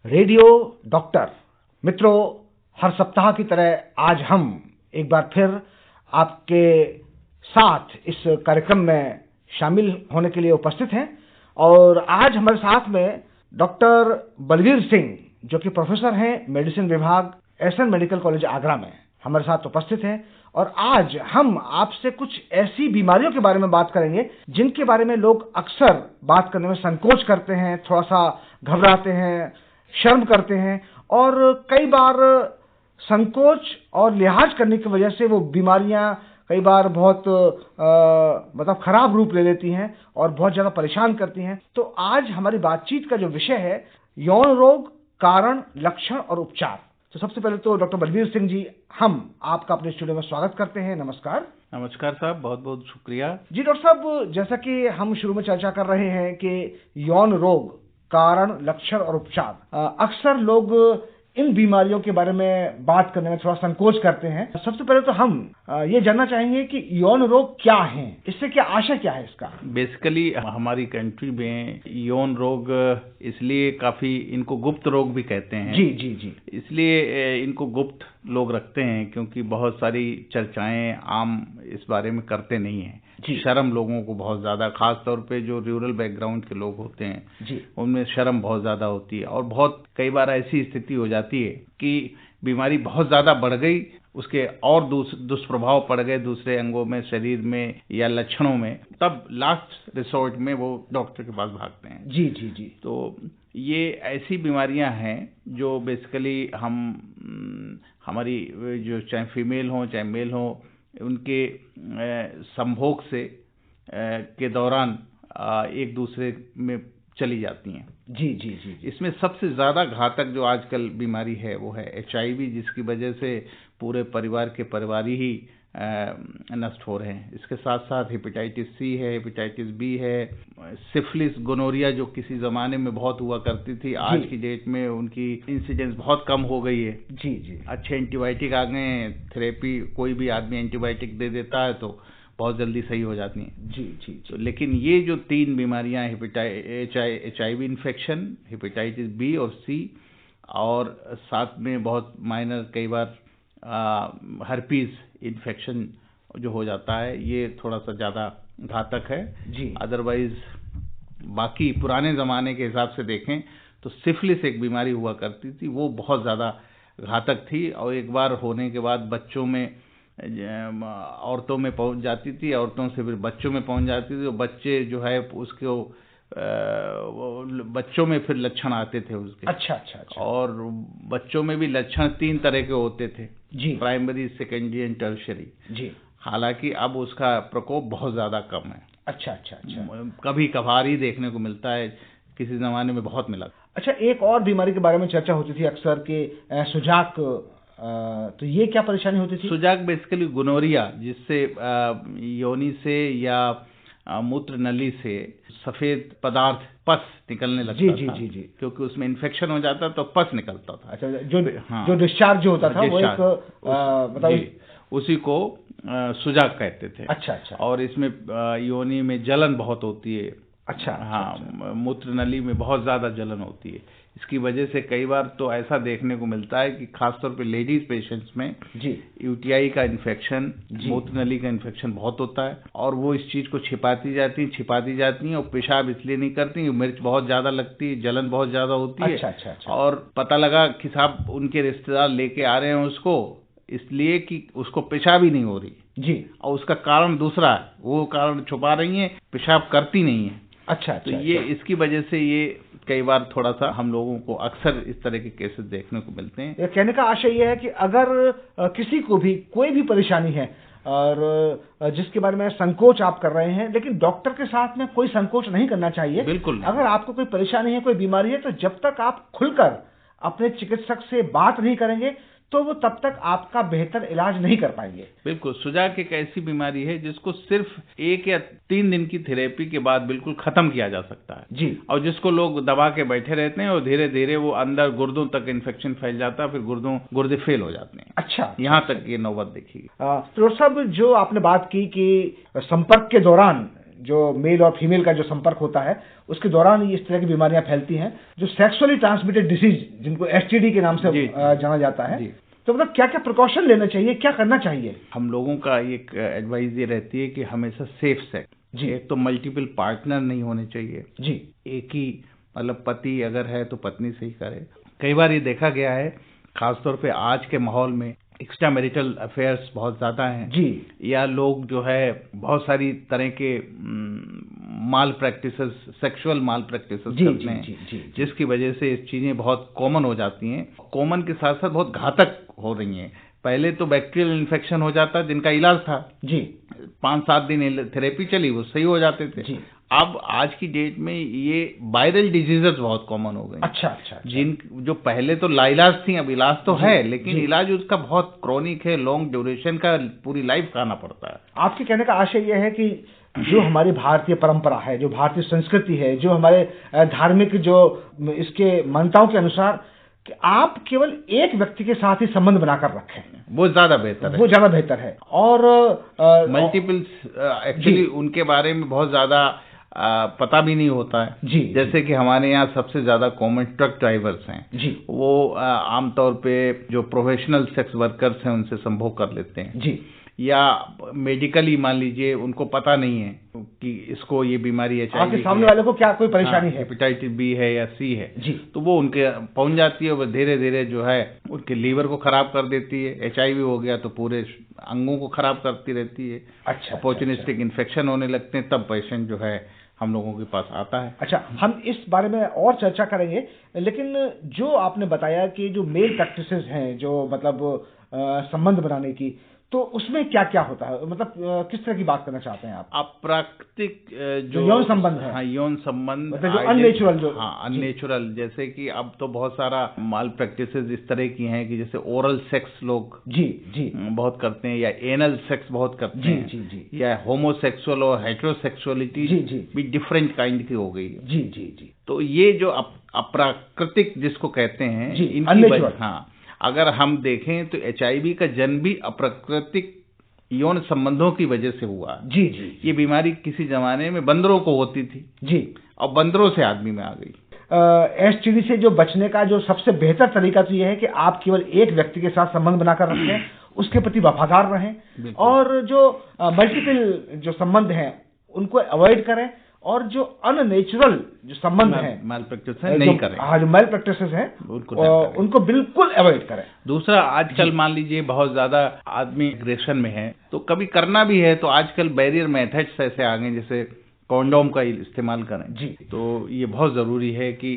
Radio doctor. मित्रों, हर सप्ताह की तरह आज हम एक बार फिर आपके साथ इस कार्यक्रम में शामिल होने के लिए उपस्थित हैं और आज हमारे साथ में डॉक्टर बलवीर सिंह, जो कि प्रोफेसर हैं मेडिसिन विभाग एसएन मेडिकल कॉलेज आगरा में, हमारे साथ उपस्थित हैं। और आज हम आपसे कुछ ऐसी बीमारियों के बारे में बात करेंगे जिनके बारे में लोग अक्सर बात करने में संकोच करते हैं, थोड़ा सा घबराते हैं, शर्म करते हैं और कई बार संकोच और लिहाज करने की वजह से वो बीमारियां कई बार बहुत मतलब खराब रूप ले लेती हैं और बहुत ज़्यादा परेशान करती हैं। तो आज हमारी बातचीत का जो विषय है, यौन रोग, कारण, लक्षण और उपचार। तो सबसे पहले तो डॉक्टर बलवीर सिंह जी, हम आपका अपने स्टूडियो में स्वागत करते हैं। नमस्कार। नमस्कार साहब, बहुत बहुत शुक्रिया जी डॉक्टर साहब, जैसा कि हम शुरू में चर्चा कर रहे हैं कि यौन रोग, कारण, लक्षण और उपचार, अक्सर लोग इन बीमारियों के बारे में बात करने में थोड़ा संकोच करते हैं। सबसे पहले तो हम ये जानना चाहेंगे कि यौन रोग क्या है, इससे क्या आशय क्या है इसका? बेसिकली हमारी कंट्री में यौन रोग इसलिए काफी इनको गुप्त रोग भी कहते हैं। जी जी जी। इसलिए इनको गुप्त लोग रखते हैं क्योंकि बहुत सारी चर्चाएं आम इस बारे में करते नहीं हैं। शर्म लोगों को बहुत ज्यादा, खास तौर पे जो रूरल बैकग्राउंड के लोग होते हैं जी, उनमें शर्म बहुत ज्यादा होती है और बहुत कई बार ऐसी स्थिति हो जाती है कि बीमारी बहुत ज्यादा बढ़ गई, उसके और दुष्प्रभाव पड़ गए दूसरे अंगों में, शरीर में या लक्षणों में, तब लास्ट रिसोर्ट में वो डॉक्टर के पास भागते हैं। जी जी जी। तो ये ऐसी बीमारियां हैं जो बेसिकली हमारी जो चाहे फीमेल हो चाहे मेल हो, उनके संभोग से के दौरान एक दूसरे में चली जाती हैं। जी जी जी। इसमें सबसे ज्यादा घातक जो आजकल बीमारी है वो है HIV, जिसकी वजह से पूरे परिवार के परिवारी ही नष्ट हो रहे हैं। इसके साथ साथ हेपेटाइटिस C है, हेपेटाइटिस B है, सिफिलिस, गोनोरिया जो किसी जमाने में बहुत हुआ करती थी, आज की डेट में उनकी इंसिडेंस बहुत कम हो गई है। जी जी। अच्छे एंटीबायोटिक आ गए हैं, थेरेपी, कोई भी आदमी एंटीबायोटिक दे देता है तो बहुत जल्दी सही हो जाती हैं। जी जी जी। तो लेकिन ये जो 3 बीमारियां, HIV इन्फेक्शन, हेपेटाइटिस B और C, और साथ में बहुत माइनर कई बार हर्पीज इन्फेक्शन जो हो जाता है, ये थोड़ा सा ज्यादा घातक है जी। अदरवाइज बाकी पुराने जमाने के हिसाब से देखें तो सिफिलिस एक बीमारी हुआ करती थी, वो बहुत ज्यादा घातक थी और एक बार होने के बाद बच्चों में, औरतों में पहुंच जाती थी, औरतों से फिर बच्चों में पहुंच जाती थी, और बच्चे जो है उसको बच्चों में फिर लक्षण आते थे उसके। अच्छा अच्छा अच्छा। और बच्चों में भी लक्षण 3 तरह के होते थे जी, प्राइमरी, सेकेंडरी एंड टर्शियरी। जी। हालांकि अब उसका प्रकोप बहुत ज्यादा कम है। अच्छा अच्छा अच्छा। कभी कभार ही देखने को मिलता है, किसी जमाने में बहुत मिला। अच्छा, एक और बीमारी के बारे में चर्चा होती थी अक्सर के सुजाक, तो ये क्या परेशानी होती थी? सुजाक बेसिकली गोनोरिया, जिससे योनि से या मूत्र नली से सफेद पदार्थ, पस निकलने लगता जी जी था। जी जी। क्योंकि उसमें इन्फेक्शन हो जाता तो पस निकलता था। अच्छा, जो डिस्चार्ज जो होता था वो एक मतलब उसी को सुजाक कहते थे। अच्छा अच्छा। और इसमें योनि में जलन बहुत होती है। अच्छा। हाँ, मूत्र नली में बहुत ज्यादा जलन होती है। इसकी वजह से कई बार तो ऐसा देखने को मिलता है कि खासतौर पे लेडीज पेशेंट्स में जी UTI का इन्फेक्शन, मूत्र नली का इन्फेक्शन बहुत होता है और वो इस चीज को छिपाती जाती हैं और पेशाब इसलिए नहीं करती, मिर्च बहुत ज्यादा लगती है, जलन बहुत ज्यादा होती है। अच्छा अच्छा अच्छा। और पता लगा कि साहब उनके रिश्तेदार लेके आ रहे हैं उसको, इसलिए कि उसको पेशाब ही नहीं हो रही जी, और उसका कारण दूसरा है, वो कारण छुपा रही है, पेशाब करती नहीं है। अच्छा अच्छा। तो ये इसकी वजह से ये कई बार थोड़ा सा हम लोगों को अक्सर इस तरह के केसेस देखने को मिलते हैं। ये कहने का आशय ये है कि अगर किसी को भी कोई भी परेशानी है और जिसके बारे में संकोच आप कर रहे हैं, लेकिन डॉक्टर के साथ में कोई संकोच नहीं करना चाहिए। बिल्कुल। अगर आपको कोई परेशानी है, कोई बीमारी है, तो जब तक आप खुलकर अपने चिकित्सक से बात नहीं करेंगे तो वो तब तक आपका बेहतर इलाज नहीं कर पाएंगे। बिल्कुल। सुजाक एक ऐसी बीमारी है जिसको सिर्फ 1 या 3 दिन की थेरेपी के बाद बिल्कुल खत्म किया जा सकता है जी। और जिसको लोग दबा के बैठे रहते हैं और धीरे धीरे वो अंदर गुर्दों तक इन्फेक्शन फैल जाता है, फिर गुर्दे फेल हो जाते हैं। अच्छा। यहाँ तक ये नौबत देखिए। तो सब जो आपने बात की कि संपर्क के दौरान जो मेल और फीमेल का जो संपर्क होता है उसके दौरान ही इस तरह की बीमारियां फैलती हैं, जो सेक्सुअली ट्रांसमिटेड डिसीज जिनको एसटीडी के नाम से जाना जाता है। तो मतलब क्या क्या प्रिकॉशन लेना चाहिए, क्या करना चाहिए? हम लोगों का एक एडवाइस ये रहती है कि हमेशा सेफ सेक्स जी, एक तो मल्टीपल पार्टनर नहीं होने चाहिए जी, एक ही मतलब पति अगर है तो पत्नी से ही करे। कई बार ये देखा गया है खासतौर पे आज के माहौल में एक्स्ट्रा मैरिटल अफेयर्स बहुत ज्यादा हैं जी, या लोग जो है बहुत सारी तरह के माल प्रैक्टिसेस, सेक्सुअल माल प्रैक्टिसेस करते हैं, जिसकी वजह से चीजें बहुत कॉमन हो जाती हैं। कॉमन के साथ साथ बहुत घातक हो रही हैं। पहले तो बैक्टीरियल इन्फेक्शन हो जाता जिनका इलाज था जी, 5-7 दिन थेरेपी चली, वो सही हो जाते थे जी। अब आज की डेट में ये वायरल डिजीजेस बहुत कॉमन हो गए। अच्छा, जिन जो पहले तो लाइलाज थी, अब इलाज तो है, लेकिन इलाज उसका बहुत क्रॉनिक है, लॉन्ग ड्यूरेशन का, पूरी लाइफ खाना पड़ता है। आपके कहने का आशय यह है कि जो हमारी भारतीय परंपरा है, जो भारतीय संस्कृति है, जो हमारे धार्मिक जो इसके मान्यताओं के अनुसार कि आप केवल एक व्यक्ति के साथ ही संबंध बनाकर रखें, वो ज्यादा बेहतर है, वो ज्यादा बेहतर है। और मल्टीपल्स एक्चुअली उनके बारे में बहुत ज्यादा पता भी नहीं होता है जी। जैसे कि हमारे यहाँ सबसे ज्यादा कॉमन ट्रक ड्राइवर्स हैं जी, वो आमतौर पे जो प्रोफेशनल सेक्स वर्कर्स हैं उनसे संभोग कर लेते हैं जी, या मेडिकली मान लीजिए उनको पता नहीं है कि इसको ये बीमारी है, आपके सामने वाले को क्या कोई परेशानी है, हेपेटाइटिस बी है या सी है जी, तो वो उनके पहुंच जाती है, वो धीरे धीरे जो है उनके लीवर को खराब कर देती है। HIV हो गया तो पूरे अंगों को खराब करती रहती है। अच्छा, अपॉर्चुनिस्टिक इन्फेक्शन होने लगते हैं, तब पेशेंट जो है हम लोगों के पास आता है। अच्छा, हम इस बारे में और चर्चा करेंगे, लेकिन जो आपने बताया कि जो मेल प्रैक्टिसेस हैं, जो मतलब संबंध बनाने की, तो उसमें क्या क्या होता है, मतलब किस तरह की बात करना चाहते हैं आप? अप्राकृतिक जो यौन संबंध है, हाँ यौन संबंध, मतलब जो अननेचुरल, जो हाँ अननेचुरल, जैसे कि अब तो बहुत सारा माल प्रैक्टिसेस इस तरह की हैं कि जैसे ओरल सेक्स लोग जी जी बहुत करते हैं, या एनल सेक्स बहुत करते हैं जी जी, या होमोसेक्सुअल और हेटेरोसेक्सुअलिटी जी जी भी डिफरेंट काइंड की हो गई है जी जी जी। तो ये जो अप्राकृतिक जिसको कहते हैं इनकी, हाँ अगर हम देखें तो HIV का जन्म भी अप्राकृतिक यौन संबंधों की वजह से हुआ जी जी। ये बीमारी किसी जमाने में बंदरों को होती थी जी, और बंदरों से आदमी में आ गई। STD से जो बचने का जो सबसे बेहतर तरीका तो यह है कि आप केवल एक व्यक्ति के साथ संबंध बनाकर रखें, उसके प्रति वफादार रहें, और जो मल्टीपल जो संबंध हैं उनको अवॉइड करें, और जो अननेचुरल जो संबंध है, मैल प्रैक्टिस नहीं करें, हाँ जो मैल प्रैक्टिसेस हैं उनको बिल्कुल अवॉइड करें। दूसरा, आजकल मान लीजिए बहुत ज्यादा आदमी एग्रेशन में है, तो कभी करना भी है तो आजकल बैरियर मेथड्स ऐसे आ गए, जैसे कॉन्डोम का इस्तेमाल करें जी। तो ये बहुत जरूरी है कि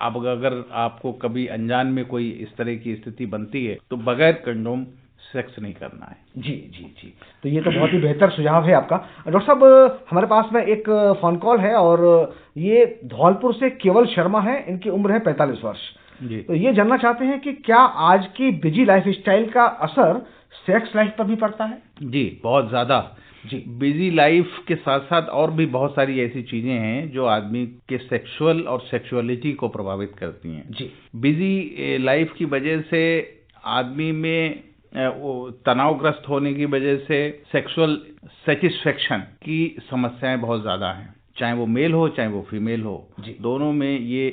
अब अगर आपको कभी अनजान में कोई इस तरह की स्थिति बनती है तो बगैर कंडोम सेक्स नहीं करना है जी जी जी। तो ये तो बहुत ही बेहतर सुझाव है आपका। डॉक्टर साहब, हमारे पास में एक फोन कॉल है, और ये धौलपुर से केवल शर्मा है, इनकी उम्र है 45 वर्ष जी। तो ये जानना चाहते हैं कि क्या आज की बिजी लाइफस्टाइल का असर सेक्स लाइफ पर भी पड़ता है? जी, बहुत ज्यादा जी। बिजी लाइफ के साथ साथ और भी बहुत सारी ऐसी चीजें हैं जो आदमी के सेक्सुअल और सेक्सुअलिटी को प्रभावित करती हैं जी। बिजी लाइफ की वजह से आदमी में वो तनावग्रस्त होने की वजह से सेक्सुअल सेटिस्फेक्शन की समस्याएं बहुत ज्यादा हैं, चाहे वो मेल हो चाहे वो फीमेल हो, दोनों में ये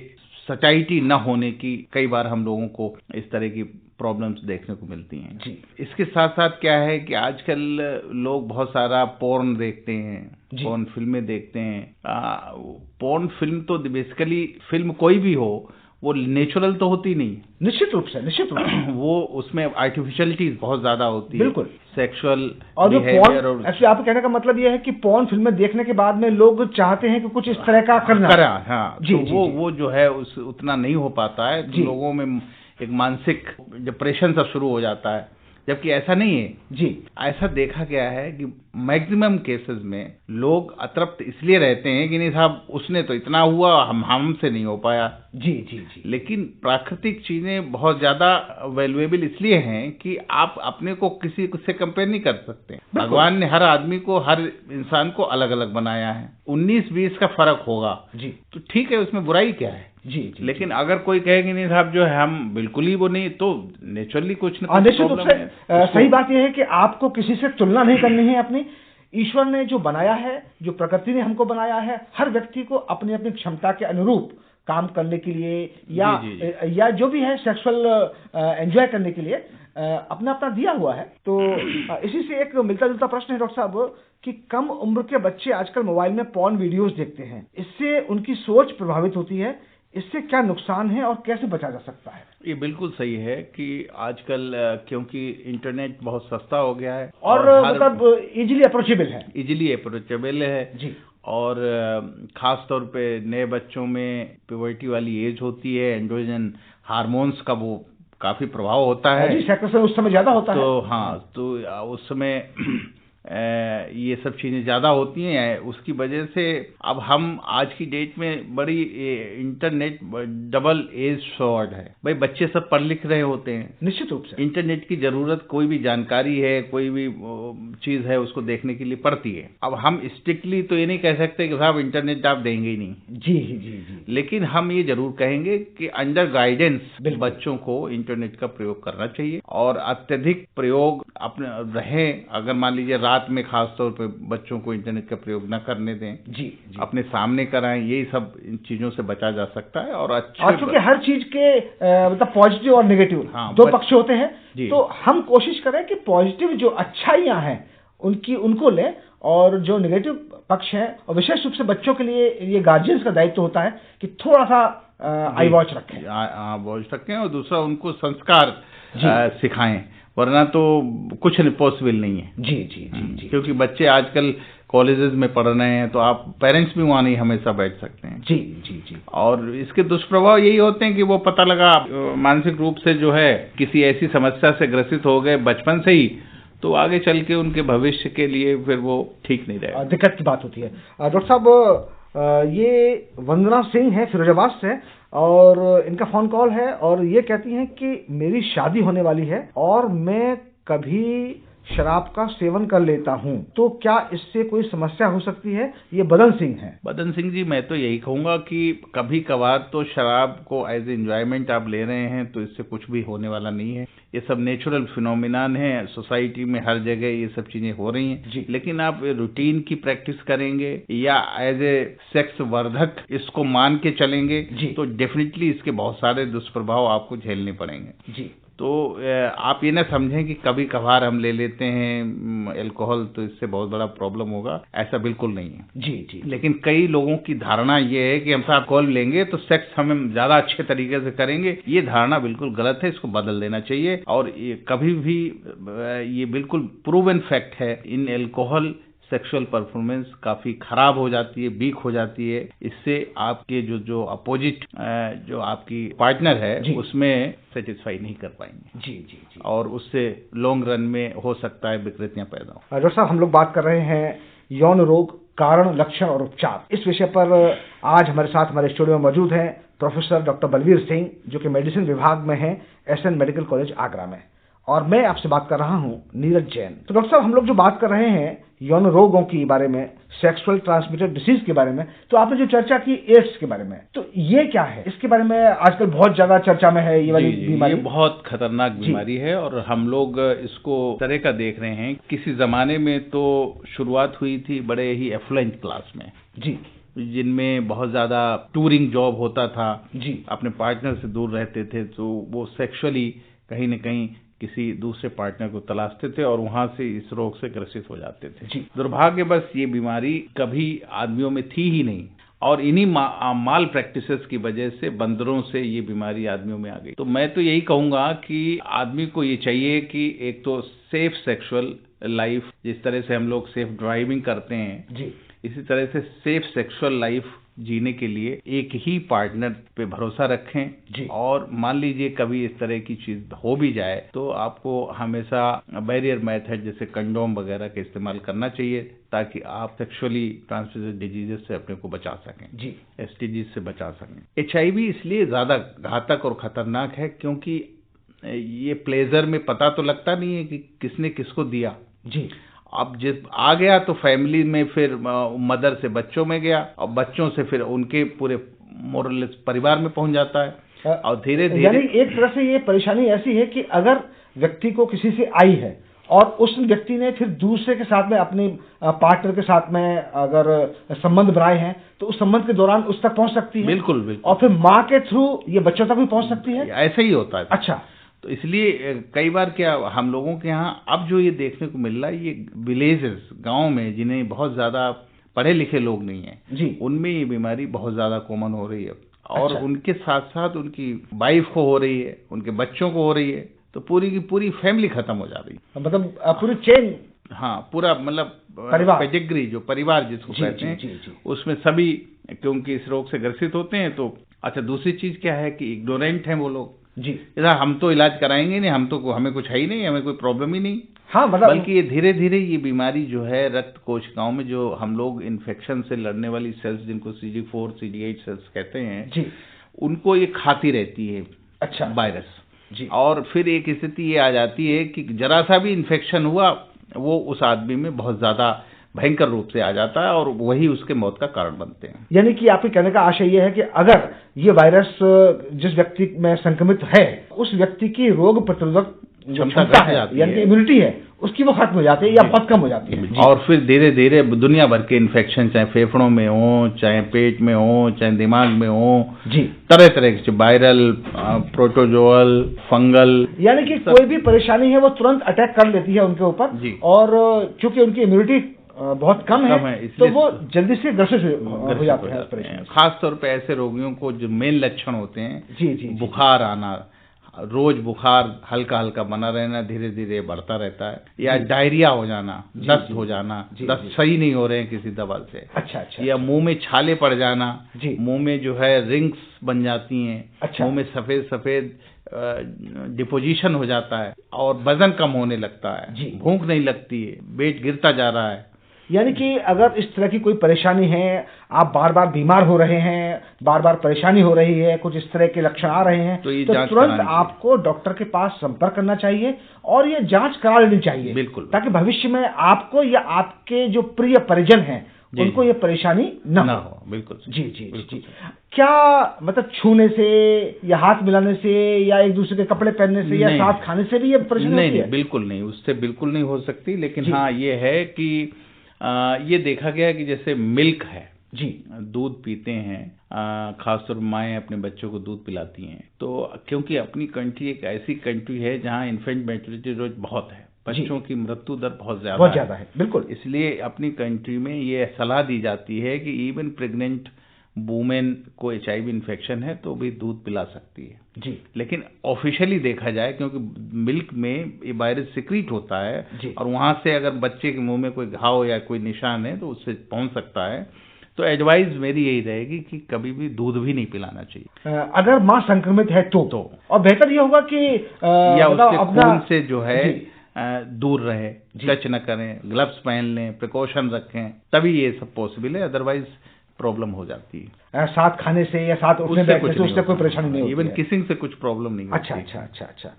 सचाइटी न होने की कई बार हम लोगों को इस तरह की प्रॉब्लम्स देखने को मिलती हैं जी। इसके साथ साथ क्या है कि आजकल लोग बहुत सारा पोर्न देखते हैं, पोर्न फिल्में देखते हैं। पोर्न फिल्म तो बेसिकली फिल्म कोई भी हो वो नेचुरल तो होती नहीं, निश्चित रूप से वो उसमें आर्टिफिशियलिटीज बहुत ज्यादा होती है, बिल्कुल सेक्सुअल और बिहेवियर। और एक्चुअली आपके कहने का मतलब ये है कि पोर्न फिल्में देखने के बाद में लोग चाहते हैं कि कुछ इस तरह का करना, हाँ जी, तो जी, वो जो है उतना नहीं हो पाता है, तो लोगों में एक मानसिक डिप्रेशन सा शुरू हो जाता है, जबकि ऐसा नहीं है जी। ऐसा देखा गया है कि मैक्सिमम केसेस में लोग अतृप्त इसलिए रहते हैं कि नहीं साहब उसने तो इतना हुआ, हमसे नहीं हो पाया जी जी जी। लेकिन प्राकृतिक चीजें बहुत ज्यादा वैल्यूएबल इसलिए हैं कि आप अपने को किसी से कंपेयर नहीं कर सकते। भगवान ने हर आदमी को, हर इंसान को अलग अलग बनाया है, 19-20 का फर्क होगा जी, तो ठीक है, उसमें बुराई क्या है जी, जी। लेकिन अगर कोई कहे कि नहीं साहब जो है हम बिल्कुल ही वो नहीं, तो नेचुरली कुछ ना कुछ प्रॉब्लम है। सही बात यह है कि आपको किसी से तुलना नहीं करनी है अपनी, ईश्वर ने जो बनाया है, जो प्रकृति ने हमको बनाया है, हर व्यक्ति को अपनी अपनी क्षमता के अनुरूप काम करने के लिए या जो भी है सेक्सुअल एंजॉय करने के लिए अपना अपना दिया हुआ है। तो इसी से एक मिलता जुलता प्रश्न है डॉक्टर साहब कि कम उम्र के बच्चे आजकल मोबाइल में पॉर्न वीडियोस देखते हैं, इससे उनकी सोच प्रभावित होती है, इससे क्या नुकसान है और कैसे बचा जा सकता है? ये बिल्कुल सही है कि आजकल क्योंकि इंटरनेट बहुत सस्ता हो गया है और मतलब इजीली अप्रोचेबल है जी, और खास तौर पे नए बच्चों में प्यूबर्टी वाली एज होती है, एंड्रोजन हार्मोन्स का वो काफी प्रभाव होता है जी, सेक्रेशन उस समय ज्यादा होता है। तो हाँ, तो उस समय ये सब चीजें ज्यादा होती हैं, उसकी वजह से अब हम आज की डेट में बड़ी इंटरनेट डबल एज स्वॉर्ड है। भाई बच्चे सब पढ़ लिख रहे होते हैं, निश्चित रूप से इंटरनेट की जरूरत कोई भी जानकारी है, कोई भी चीज है उसको देखने के लिए पड़ती है। अब हम स्ट्रिक्टली तो ये नहीं कह सकते कि साहब इंटरनेट आप देंगे ही नहीं, जी, लेकिन हम ये जरूर कहेंगे कि अंडर गाइडेंस बच्चों को इंटरनेट का प्रयोग करना चाहिए और अत्यधिक प्रयोग अपने रहे। अगर मान लीजिए रात में खास तौर पे बच्चों को इंटरनेट का प्रयोग न करने दें, जी, अपने सामने कराएं, यही सब इन चीजों से बचा जा सकता है। और चूंकि हर चीज के मतलब पॉजिटिव और नेगेटिव दो पक्ष होते हैं, तो हम कोशिश करें कि पॉजिटिव जो अच्छाइयां हैं उनको लें और जो नेगेटिव पक्ष है, और विशेष रूप से बच्चों के लिए ये गार्जियंस का दायित्व होता है कि थोड़ा सा आई वॉच रखें और दूसरा उनको संस्कार सिखाएं, वरना तो कुछ पॉसिबल नहीं है। जी, क्योंकि बच्चे आजकल कॉलेजेस में पढ़ रहे हैं, तो आप पेरेंट्स भी वहाँ नहीं हमेशा बैठ सकते हैं। जी। और इसके दुष्प्रभाव यही होते हैं कि वो पता लगा मानसिक रूप से जो है किसी ऐसी समस्या से ग्रसित हो गए बचपन से ही, तो आगे चल के उनके भविष्य के लिए फिर वो ठीक नहीं रहेगा, दिक्कत की बात होती है। डॉक्टर साहब ये वंदना सिंह है फिरोजाबाद से और इनका फोन कॉल है और ये कहती हैं कि मेरी शादी होने वाली है और मैं कभी शराब का सेवन कर लेता हूं, तो क्या इससे कोई समस्या हो सकती है? ये बदन सिंह है। बदन सिंह जी, मैं तो यही कहूंगा कि कभी कभार तो शराब को एज एंजॉयमेंट आप ले रहे हैं तो इससे कुछ भी होने वाला नहीं है। ये सब नेचुरल फिनोमिनन है, सोसाइटी में हर जगह ये सब चीजें हो रही हैं। लेकिन आप रूटीन की प्रैक्टिस करेंगे या एज ए सेक्स वर्धक इसको मान के चलेंगे तो डेफिनेटली इसके बहुत सारे दुष्प्रभाव आपको झेलने पड़ेंगे। जी, तो आप ये ना समझें कि कभी कभार हम ले लेते हैं अल्कोहल तो इससे बहुत बड़ा प्रॉब्लम होगा, ऐसा बिल्कुल नहीं है। जी। लेकिन कई लोगों की धारणा ये है कि हम अल्कोहल लेंगे तो सेक्स हम ज्यादा अच्छे तरीके से करेंगे। ये धारणा बिल्कुल गलत है, इसको बदल देना चाहिए। और ये कभी भी ये बिल्कुल प्रूवन फैक्ट है, इन अल्कोहल सेक्सुअल परफॉर्मेंस काफी खराब हो जाती है, वीक हो जाती है। इससे आपके जो अपोजिट जो आपकी पार्टनर है उसमें सेटिस्फाई नहीं कर पाएंगे। जी। और उससे लॉन्ग रन में हो सकता है विकृतियां पैदा हो। डॉक्टर साहब, हम लोग बात कर रहे हैं यौन रोग, कारण, लक्षण और उपचार। इस विषय पर आज हमारे साथ हमारे स्टूडियो में मौजूद हैं प्रोफेसर डॉक्टर बलवीर सिंह, जो कि मेडिसिन विभाग में हैं SN मेडिकल कॉलेज आगरा में, और मैं आपसे बात कर रहा हूं नीरज जैन। तो डॉक्टर साहब, हम लोग जो बात कर रहे हैं यौन रोगों के बारे में, सेक्सुअल ट्रांसमिटेड डिसीज के बारे में, तो आपने जो चर्चा की एड्स के बारे में, तो ये क्या है? इसके बारे में आजकल बहुत ज्यादा चर्चा में है ये वाली बीमारी। ये बहुत खतरनाक बीमारी है और हम लोग इसको तरह का देख रहे हैं। किसी जमाने में तो शुरुआत हुई थी बड़े ही एफ्लुएंट क्लास में, जिनमें बहुत ज्यादा टूरिंग जॉब होता था, अपने पार्टनर से दूर रहते थे, तो वो सेक्सुअली कहीं न कहीं किसी दूसरे पार्टनर को तलाशते थे और वहां से इस रोग से ग्रसित हो जाते थे। दुर्भाग्यवश ये बीमारी कभी आदमियों में थी ही नहीं और इन्हीं माल प्रैक्टिसेस की वजह से बंदरों से ये बीमारी आदमियों में आ गई। तो मैं तो यही कहूंगा कि आदमी को ये चाहिए कि एक तो सेफ सेक्सुअल लाइफ, जिस तरह से हम लोग सेफ ड्राइविंग करते हैं, इसी तरह से सेफ सेक्सुअल लाइफ जीने के लिए एक ही पार्टनर पे भरोसा रखें। और मान लीजिए कभी इस तरह की चीज हो भी जाए तो आपको हमेशा बैरियर मेथड जैसे कंडोम वगैरह का इस्तेमाल करना चाहिए, ताकि आप सेक्सुअली ट्रांसमिटेड डिजीजेस से अपने को बचा सकें, STD से बचा सकें। HIV इसलिए ज्यादा घातक और खतरनाक है क्योंकि ये प्लेजर में पता तो लगता नहीं है कि किसने किसको दिया। अब जिस आ गया तो फैमिली में, फिर मदर से बच्चों में गया और बच्चों से फिर उनके पूरे मोरलेस परिवार में पहुंच जाता है और धीरे धीरे, यानी एक तरह से ये परेशानी ऐसी है कि अगर व्यक्ति को किसी से आई है और उस व्यक्ति ने फिर दूसरे के साथ में अपने पार्टनर के साथ में अगर संबंध बनाए हैं तो उस संबंध के दौरान उस तक पहुंच सकती है। बिल्कुल बिल्कुल। और फिर माँ के थ्रू ये बच्चों तक भी पहुंच सकती है। ऐसा ही होता है। अच्छा। तो इसलिए कई बार क्या हम लोगों के यहाँ अब जो ये देखने को मिल रहा है, ये विलेजेस, गांव में जिन्हें बहुत ज्यादा पढ़े लिखे लोग नहीं है जी, उनमें ये बीमारी बहुत ज्यादा कॉमन हो रही है। और अच्छा। उनके साथ साथ उनकी वाइफ को हो रही है, उनके बच्चों को हो रही है, तो पूरी की पूरी फैमिली खत्म हो जा रही है। मतलब पूरी चेन। हाँ, पूरा मतलब परिवार, पेडिग्री जो परिवार जिसको कहते हैं, जी। उसमें सभी क्योंकि इस रोग से ग्रसित होते हैं। तो अच्छा, दूसरी चीज क्या है कि इग्नोरेंट हैं वो लोग जी। हम तो इलाज कराएंगे नहीं, हमें कुछ है ही नहीं, हमें कोई प्रॉब्लम ही नहीं। हाँ, मतलब बल्कि ये धीरे धीरे ये बीमारी जो है रक्त कोशिकाओं में जो हम लोग इन्फेक्शन से लड़ने वाली सेल्स जिनको CD4 CD8 सेल्स कहते हैं जी, उनको ये खाती रहती है। अच्छा। वायरस जी। और फिर एक स्थिति ये आ जाती है कि जरा सा भी इन्फेक्शन हुआ वो उस आदमी में बहुत ज्यादा भयंकर रूप से आ जाता है और वही उसके मौत का कारण बनते हैं। यानी कि आपके कहने का आशय यह है कि अगर ये वायरस जिस व्यक्ति में संक्रमित है उस व्यक्ति की रोग प्रतिरोधक क्षमता है, यानी कि इम्यूनिटी है, उसकी वो खत्म हो जाती है या बहुत कम हो जाती है। और फिर धीरे धीरे दुनिया भर के इन्फेक्शन, चाहे फेफड़ों में हो, चाहे पेट में हो, चाहे दिमाग में हो जी, तरह तरह के वायरल, प्रोटोजोअल, फंगल, यानी कि कोई भी परेशानी है वो तुरंत अटैक कर लेती है उनके ऊपर। और क्योंकि उनकी इम्यूनिटी बहुत कम है तो वो जल्दी से ग्रसित हो जाते हैं। खास तौर पे ऐसे रोगियों को जो मेन लक्षण होते हैं, जी, बुखार आना, रोज बुखार हल्का हल्का बना रहना, धीरे धीरे बढ़ता रहता है, या डायरिया हो जाना, दस्त हो जाना, दस्त सही नहीं हो रहे हैं किसी दवा से, अच्छा, या मुंह में छाले पड़ जाना, मुंह में जो है रिंग्स बन जाती हैं, मुंह में सफेद सफेद डिपोजिशन हो जाता है और वजन कम होने लगता है, भूख नहीं लगती है, वेट गिरता जा रहा है। यानी कि अगर इस तरह की कोई परेशानी है, आप बार बार बीमार हो रहे हैं, बार बार परेशानी हो रही है, कुछ इस तरह के लक्षण आ रहे हैं, तो तुरंत आपको डॉक्टर के पास संपर्क करना चाहिए और ये जांच करा लेनी चाहिए। बिल्कुल, ताकि भविष्य में आपको या आपके जो प्रिय परिजन हैं उनको ये परेशानी न हो। बिल्कुल जी। क्या मतलब छूने से या हाथ मिलाने से या एक दूसरे के कपड़े पहनने से या साथ खाने से भी ये परेशानी होती है? बिल्कुल नहीं, उससे बिल्कुल नहीं हो सकती। लेकिन हाँ, ये है कि ये देखा गया कि जैसे मिल्क है जी, दूध पीते हैं, खासतौर पर माएँ अपने बच्चों को दूध पिलाती हैं, तो क्योंकि अपनी कंट्री एक ऐसी कंट्री है जहाँ इन्फेंट मोर्टेलिटी रेट बहुत है, बच्चों की मृत्यु दर बहुत ज्यादा है। बिल्कुल, इसलिए अपनी कंट्री में ये सलाह दी जाती है कि इवन प्रेग्नेंट वुमेन को HIV इन्फेक्शन है तो भी दूध पिला सकती है जी। लेकिन ऑफिशियली देखा जाए, क्योंकि मिल्क में ये वायरस सिक्रीट होता है और वहां से अगर बच्चे के मुंह में कोई घाव या कोई निशान है तो उससे पहुंच सकता है, तो एडवाइस मेरी यही रहेगी कि कभी भी दूध भी नहीं पिलाना चाहिए। अगर माँ संक्रमित है तो और बेहतर ये होगा कि या उसके खून से जो है दूर रहे, टच न करें, ग्लव्स पहन लें, प्रिकॉशन रखें, तभी ये सब पॉसिबल है, अदरवाइज प्रॉब्लम हो जाती है। साथ खाने से या साथ उठने बैठने से उससे कोई परेशानी नहीं होती, इवन किसिंग से कुछ प्रॉब्लम नहीं होती। अच्छा।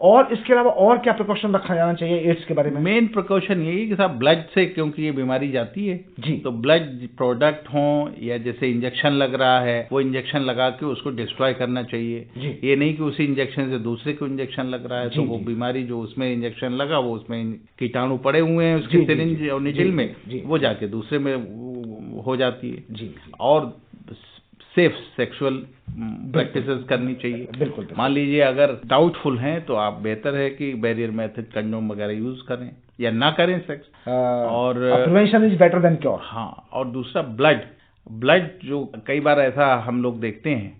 और इसके अलावा और क्या प्रिकॉशन रखा जाना चाहिए एड्स के बारे में? मेन प्रिकॉशन यही कि साहब ब्लड से, क्योंकि ये बीमारी जाती है जी, तो ब्लड प्रोडक्ट हो या जैसे इंजेक्शन लग रहा है वो इंजेक्शन लगा के उसको डिस्ट्रॉय करना चाहिए जी। ये नहीं कि उसी इंजेक्शन से दूसरे को इंजेक्शन लग रहा है तो वो बीमारी जो उसमें इंजेक्शन लगा वो उसमें कीटाणु पड़े हुए हैं उसके सिरिंज और निडिल में, वो जाके दूसरे में हो जाती है जी। और सेफ सेक्सुअल प्रैक्टिसेस करनी चाहिए। बिल्कुल। मान लीजिए अगर डाउटफुल हैं तो आप बेहतर है कि बैरियर मेथड, कंडोम वगैरह यूज करें या ना करें सेक्स। और prevention is better than cure. हाँ, और दूसरा ब्लड जो कई बार ऐसा हम लोग देखते हैं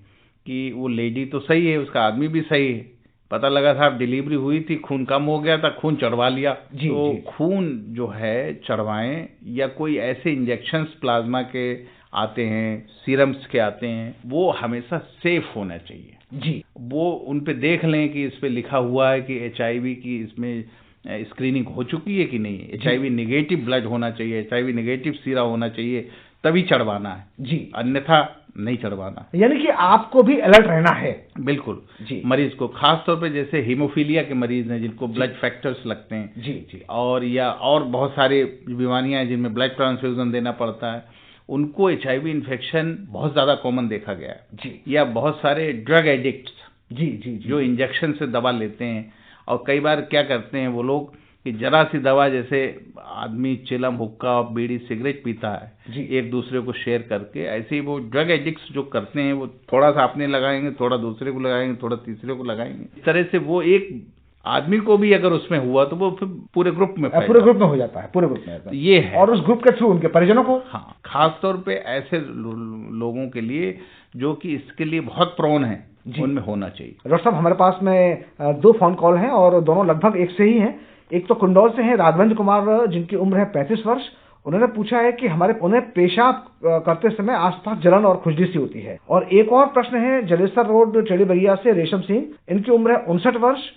कि वो लेडी तो सही है, उसका आदमी भी सही है, पता लगा था डिलीवरी हुई थी, खून कम हो गया था, खून चढ़वा लिया तो खून जो है चढ़वाएं, या कोई ऐसे इंजेक्शंस प्लाज्मा के आते हैं, सीरम्स के आते हैं, वो हमेशा सेफ होना चाहिए जी। वो उन पे देख लें कि इस पे लिखा हुआ है कि HIV की इसमें स्क्रीनिंग हो चुकी है कि नहीं, HIV नेगेटिव ब्लड होना चाहिए, HIV नेगेटिव सीरा होना चाहिए, तभी चढ़वाना है जी, अन्यथा नहीं चढ़वाना। यानी कि आपको भी अलर्ट रहना है। बिल्कुल जी। मरीज को खास तौर पे जैसे हीमोफीलिया के मरीज हैं जिनको ब्लड फैक्टर्स लगते हैं जी, और बहुत सारे बीमारियां हैं जिनमें ब्लड ट्रांसफ्यूजन देना पड़ता है, उनको HIV इन्फेक्शन बहुत ज्यादा कॉमन देखा गया है जी। या बहुत सारे ड्रग एडिक्ट्स जी जो इंजेक्शन से दवा लेते हैं, और कई बार क्या करते हैं वो लोग कि जरा सी दवा, जैसे आदमी चिलम, हुक्का, बीड़ी, सिगरेट पीता है एक दूसरे को शेयर करके, ऐसे ही वो ड्रग एडिक्ट्स जो करते हैं, वो थोड़ा सा अपने लगाएंगे, थोड़ा दूसरे को लगाएंगे, थोड़ा तीसरे को लगाएंगे। इस तरह से वो एक आदमी को भी अगर उसमें हुआ तो वो फिर पूरे ग्रुप में हो जाता है, पूरे ग्रुप में ये है। और उस ग्रुप के थ्रू उनके परिजनों को, हाँ, खास तौर पे ऐसे लोगों के लिए जो कि इसके लिए बहुत प्रोन है, उनमें होना चाहिए। डॉक्टर साहब, हमारे पास में 2 फोन कॉल हैं और दोनों लगभग एक से ही हैं। एक तो कुंडौल से हैं राघवेंद्र कुमार, जिनकी उम्र है 35 वर्ष। उन्होंने पूछा है कि उन्हें पेशाब करते समय आसपास जलन और खुजली सी होती है। और एक और प्रश्न है जलेसर रोड, टेढ़ी बगिया से रेशम सिंह, इनकी उम्र है 59 वर्ष।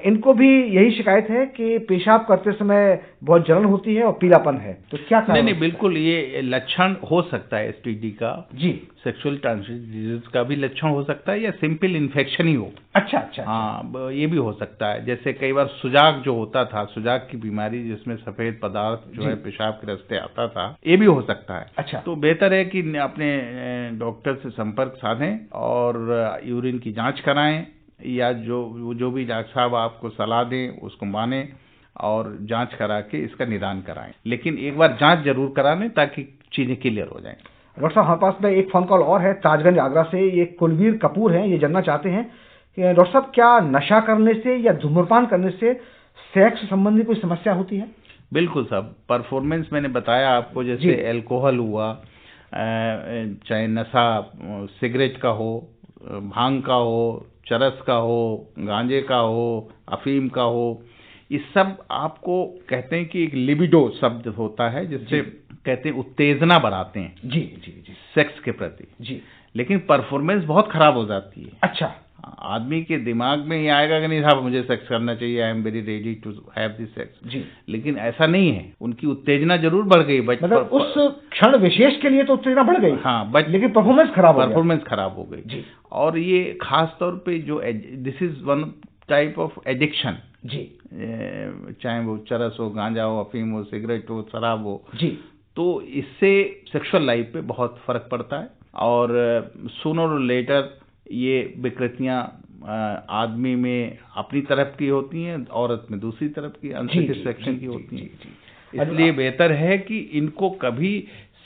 इनको भी यही शिकायत है कि पेशाब करते समय बहुत जलन होती है और पीलापन है। तो क्या कारण? नहीं, बिल्कुल ये लक्षण हो सकता है एसटीडी का, जी, सेक्सुअल ट्रांसमिटेड डिजीज का भी लक्षण हो सकता है, या सिंपल इन्फेक्शन ही हो। अच्छा। हाँ, ये भी हो सकता है। जैसे कई बार सुजाक जो होता था, सुजाक की बीमारी जिसमें सफेद पदार्थ जो है पेशाब के रास्ते आता था, ये भी हो सकता है। अच्छा, तो बेहतर है कि अपने डॉक्टर से संपर्क साधें और यूरिन की जांच कराएं, या जो भी डॉक्टर साहब आपको सलाह दें उसको माने और जांच करा के इसका निदान कराएं। लेकिन एक बार जांच जरूर करा लें ताकि चीजें क्लियर हो जाएं। डॉक्टर साहब, हमारे पास में एक फोन कॉल और है ताजगंज आगरा से। ये कुलवीर कपूर हैं। ये जानना चाहते हैं कि डॉक्टर साहब, क्या नशा करने से या धूम्रपान करने से सेक्स संबंधी कोई समस्या होती है? बिल्कुल साहब, परफॉर्मेंस मैंने बताया आपको, जैसे अल्कोहल हुआ, चाहे नशा सिगरेट का हो, भांग का हो, चरस का हो, गांजे का हो, अफीम का हो, इस सब आपको कहते हैं कि एक लिबिडो शब्द होता है, जिससे कहते हैं उत्तेजना बढ़ाते हैं जी सेक्स के प्रति जी। लेकिन परफॉर्मेंस बहुत खराब हो जाती है। अच्छा, आदमी के दिमाग में ये आएगा कि नहीं साहब मुझे सेक्स करना चाहिए, I am very ready to have this sex जी, लेकिन ऐसा नहीं है। उनकी उत्तेजना जरूर बढ़ गई, बट मतलब उस क्षण विशेष के लिए तो उत्तेजना बढ़ गई, हाँ, बट लेकिन परफॉर्मेंस खराब हो गई जी। और ये खास तौर पे जो this is one type of addiction जी, चाहे वो चरस हो, गांजा हो, अफीम हो, सिगरेट हो, शराब हो जी, तो इससे सेक्सुअल लाइफ पे बहुत फर्क पड़ता है। और सूनर और लेटर ये विकृतियां आदमी में अपनी तरफ की होती हैं, औरत में दूसरी तरफ की अनसेटिस्फैक्शन की होती हैं। इसलिए बेहतर है कि इनको कभी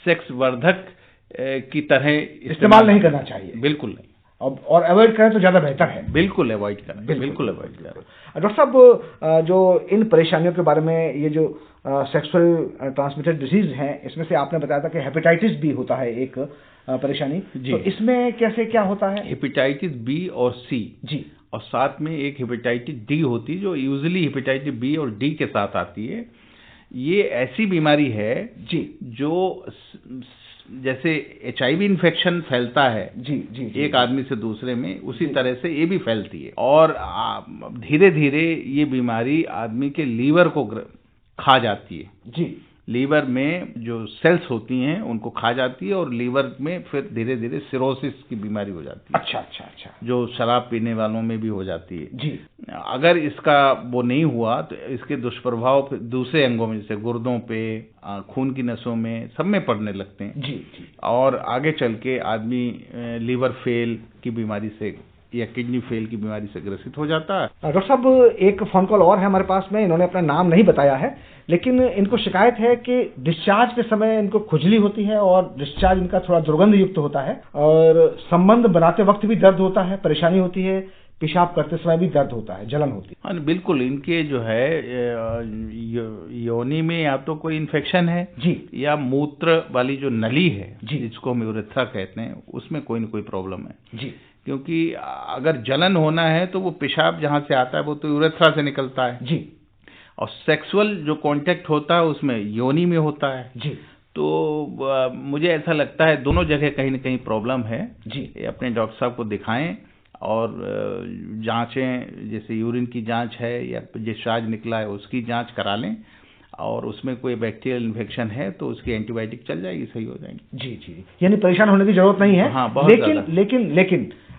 सेक्स वर्धक की तरह इस्तेमाल नहीं करना चाहिए। बिल्कुल नहीं, और अवॉइड करें तो ज्यादा बेहतर है। बिल्कुल अवॉइड करें, बिल्कुल अवॉइड करें। डॉक्टर साहब, जो इन परेशानियों के बारे में, ये जो सेक्सुअल ट्रांसमिटेड डिजीज हैं, इसमें से आपने बताया था कि हेपेटाइटिस बी होता है एक परेशानी जी। तो इसमें कैसे क्या होता है? हेपेटाइटिस बी और सी जी, और साथ में एक हेपेटाइटिस डी होती है, जो यूजुअली हेपेटाइटिस बी और डी के साथ आती है। ये ऐसी बीमारी है जी, जो जैसे एचआईवी इन्फेक्शन फैलता है जी, एक आदमी से दूसरे में, उसी तरह से ये भी फैलती है। और धीरे धीरे ये बीमारी आदमी के लीवर को खा जाती है जी। लीवर में जो सेल्स होती हैं उनको खा जाती है, और लीवर में फिर धीरे धीरे सिरोसिस की बीमारी हो जाती है। अच्छा, जो शराब पीने वालों में भी हो जाती है जी। अगर इसका वो नहीं हुआ तो इसके दुष्प्रभाव दूसरे अंगों में, जैसे गुर्दों पे, खून की नसों में, सब में पड़ने लगते हैं जी। और आगे चल के आदमी लीवर फेल की बीमारी से या किडनी फेल की बीमारी से ग्रसित हो जाता है। डॉक्टर साहब, एक फोन कॉल और है हमारे पास में। इन्होंने अपना नाम नहीं बताया है, लेकिन इनको शिकायत है कि डिस्चार्ज के समय इनको खुजली होती है और डिस्चार्ज इनका थोड़ा दुर्गंध युक्त होता है, और संबंध बनाते वक्त भी दर्द होता है, परेशानी होती है, पेशाब करते समय भी दर्द होता है, जलन होती है। हाँ, बिल्कुल। इनके जो है योनि में या तो कोई इन्फेक्शन है जी, या मूत्र वाली जो नली है जी, जिसको हम यूरेथ्रा कहते हैं, उसमें कोई न कोई प्रॉब्लम है जी। क्योंकि अगर जलन होना है तो वो पेशाब जहां से आता है वो तो यूरेथ्रा से निकलता है जी, और सेक्सुअल जो कांटेक्ट होता है उसमें योनि में होता है जी। तो मुझे ऐसा लगता है दोनों जगह कहीं न कहीं प्रॉब्लम है जी। अपने डॉक्टर साहब को दिखाएं और जांचें, जैसे यूरिन की जांच है या डिस्चार्ज निकला है उसकी जांच करा लें, और उसमें कोई बैक्टीरियल इन्फेक्शन है तो उसकी एंटीबायोटिक चल जाएगी, सही हो जाएगी जी। यानी परेशान होने की जरूरत नहीं है। हाँ,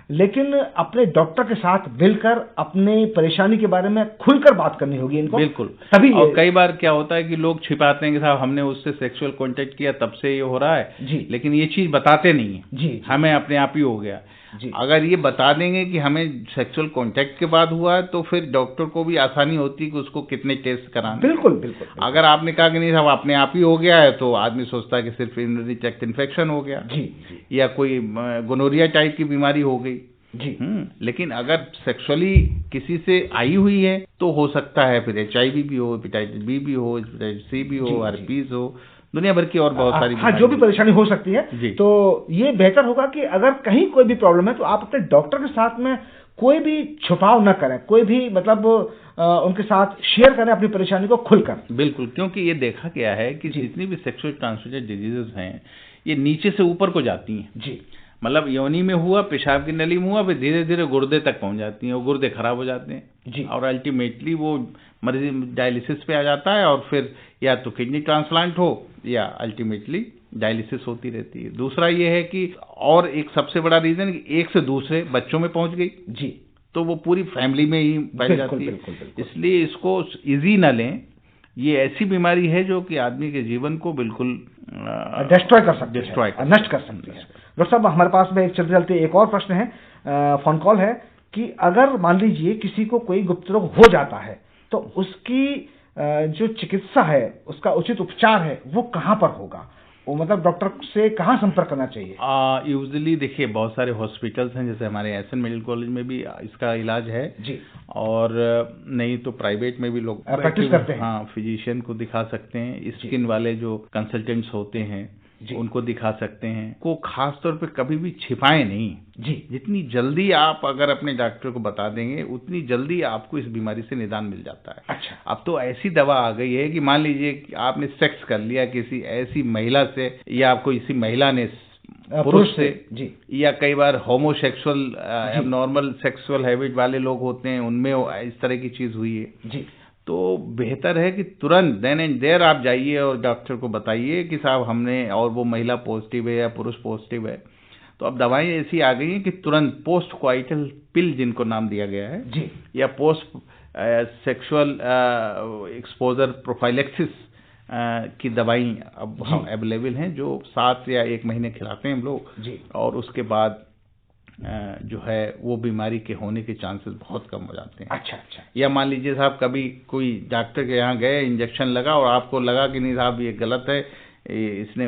लेकिन अपने डॉक्टर के साथ मिलकर अपनी परेशानी के बारे में खुलकर बात करनी होगी इनको। बिल्कुल। तभी और कई बार क्या होता है कि लोग छिपाते हैं कि साहब हमने उससे सेक्सुअल कांटेक्ट किया तब से ये हो रहा है जी, लेकिन ये चीज बताते नहीं है जी। हमें अपने आप ही हो गया। जी। अगर ये बता देंगे कि हमें सेक्सुअल कांटेक्ट के बाद हुआ है तो फिर डॉक्टर को भी आसानी होती है कि उसको कितने टेस्ट कराने। बिल्कुल बिल्कुल। अगर आपने कहा कि नहीं साहब अपने आप ही हो गया है तो आदमी सोचता है कि सिर्फ यूरिनरी ट्रैक्ट इन्फेक्शन हो गया जी, या कोई गोनोरिया टाइप की बीमारी हो गई जी। लेकिन अगर सेक्सुअली किसी से आई हुई है तो हो सकता है फिर HIV भी हो, हेपेटाइटिस B भी हो, हेपेटाइटिस C भी हो, herpes हो, दुनिया भर की और बहुत सारी हाँ, जो भी परेशानी हो सकती है। तो ये बेहतर होगा कि अगर कहीं कोई भी प्रॉब्लम है तो आप अपने डॉक्टर के साथ में कोई भी छुपाव न करें, कोई भी मतलब उनके साथ शेयर करें अपनी परेशानी को खुलकर। बिल्कुल, क्योंकि ये देखा गया है कि जितनी भी सेक्सुअल ट्रांसमिटेड डिजीजेस हैं ये नीचे से ऊपर को जाती हैं। जी, मतलब योनि में हुआ, पेशाब की नली में हुआ, फिर धीरे धीरे गुर्दे तक पहुंच जाती हैं और गुर्दे खराब हो जाते हैं जी। और अल्टीमेटली वो मरीज डायलिसिस पे आ जाता है और फिर या तो किडनी ट्रांसप्लांट हो या अल्टीमेटली डायलिसिस होती रहती है। दूसरा ये है कि और एक सबसे बड़ा रीजन कि एक से दूसरे बच्चों में पहुंच गई जी, तो वो पूरी फैमिली में ही फैल जाती है। इसलिए इसको इजी ना लें। ये ऐसी बीमारी है जो कि आदमी के जीवन को बिल्कुल डिस्ट्रॉय कर सकती है, नष्ट कर सकती है। डॉक्टर साहब, हमारे पास में एक चलते चलते एक और प्रश्न है, फोन कॉल है कि अगर मान लीजिए किसी को कोई गुप्त रोग हो जाता है तो उसकी जो चिकित्सा है, उसका उचित उपचार है, वो कहाँ पर होगा? वो मतलब डॉक्टर से कहाँ संपर्क करना चाहिए? यूजुअली देखिए बहुत सारे हॉस्पिटल्स हैं, जैसे हमारे एसएन मेडिकल कॉलेज में भी इसका इलाज है जी, और नहीं तो प्राइवेट में भी लोग प्रैक्टिस करते हैं। हाँ, फिजिशियन को दिखा सकते हैं, स्किन वाले जो कंसल्टेंट्स होते हैं उनको दिखा सकते हैं। को खास तौर पे कभी भी छिपाएं नहीं जी। जितनी जल्दी आप अगर अपने डॉक्टर को बता देंगे उतनी जल्दी आपको इस बीमारी से निदान मिल जाता है। अच्छा। अब तो ऐसी दवा आ गई है कि मान लीजिए कि आपने सेक्स कर लिया किसी ऐसी महिला से या आपको इसी महिला ने पुरुष से जी, या कई बार होमोसेक्सुअल एबनॉर्मल सेक्सुअल हैबिट वाले लोग होते हैं, उनमें इस तरह की चीज हुई है जी, तो बेहतर है कि तुरंत देन एंड देयर आप जाइए और डॉक्टर को बताइए कि साहब हमने, और वो महिला पॉजिटिव है या पुरुष पॉजिटिव है। तो अब दवाएं ऐसी आ गई हैं कि तुरंत पोस्ट क्वाइटल पिल जिनको नाम दिया गया है जी, या पोस्ट सेक्सुअल एक्सपोजर प्रोफाइलेक्सिस की दवाई अब अवेलेबल हैं जो 7 या 1 महीने खिलाते हैं हम लोग जी, और उसके बाद जो है वो बीमारी के होने के चांसेस बहुत कम हो जाते हैं। अच्छा अच्छा। या मान लीजिए साहब कभी कोई डॉक्टर के यहाँ गए, इंजेक्शन लगा और आपको लगा कि नहीं साहब ये गलत है, इसने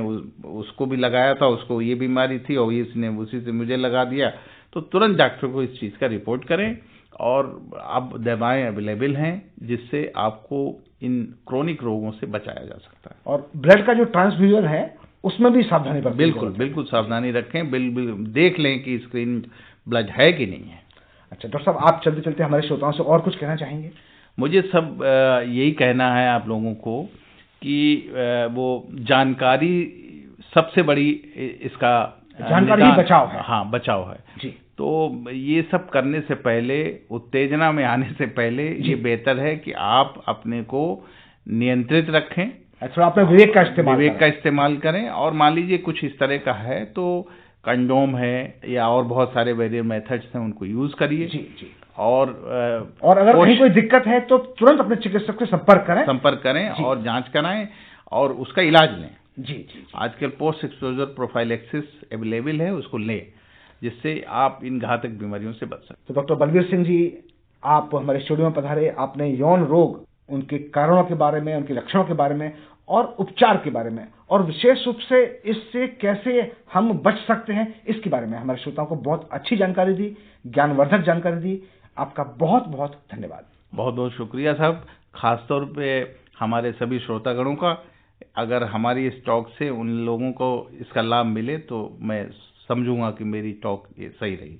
उसको भी लगाया था, उसको ये बीमारी थी और इसने उसी से मुझे लगा दिया, तो तुरंत डॉक्टर को इस चीज़ का रिपोर्ट करें। और अब दवाएं अवेलेबल हैं जिससे आपको इन क्रोनिक रोगों से बचाया जा सकता है। और ब्लड का जो ट्रांसफ्यूजन है उसमें भी सावधानी बरतें। बिल्कुल बिल्कुल सावधानी रखें, देख लें कि स्क्रीन ब्लड है कि नहीं है। अच्छा डॉक्टर साहब, आप चलते चलते हमारे श्रोताओं से और कुछ कहना चाहेंगे? मुझे सब यही कहना है आप लोगों को कि वो जानकारी सबसे बड़ी इसका जानकारी ही बचाव है। हाँ, बचाव है जी। तो ये सब करने से पहले, उत्तेजना में आने से पहले ये बेहतर है कि आप अपने को नियंत्रित रखें, थोड़ा अपने विवेक का इस्तेमाल करें। और मान लीजिए कुछ इस तरह का है तो कंडोम है या और बहुत सारे वेरियस मेथड्स हैं, उनको यूज करिए। जी जी। और अगर कहीं कोई दिक्कत है तो तुरंत अपने चिकित्सक से संपर्क करें और जांच कराएं और उसका इलाज लें। जी जी। आजकल पोस्ट एक्सपोजर प्रोफाइलेक्सिस अवेलेबल है, उसको लें जिससे आप इन घातक बीमारियों से बच सकते। तो डॉक्टर बलवीर सिंह जी, आप हमारे स्टूडियो में पधारे, आपने यौन रोग, उनके कारणों के बारे में, उनके लक्षणों के बारे में और उपचार के बारे में, और विशेष रूप से इससे कैसे हम बच सकते हैं इसके बारे में हमारे श्रोताओं को बहुत अच्छी जानकारी दी, ज्ञानवर्धक जानकारी दी। आपका बहुत बहुत धन्यवाद। बहुत बहुत शुक्रिया साहब, खासतौर पे हमारे सभी श्रोतागणों का। अगर हमारी इस टॉक से उन लोगों को इसका लाभ मिले तो मैं समझूंगा कि मेरी टॉक ये सही रही।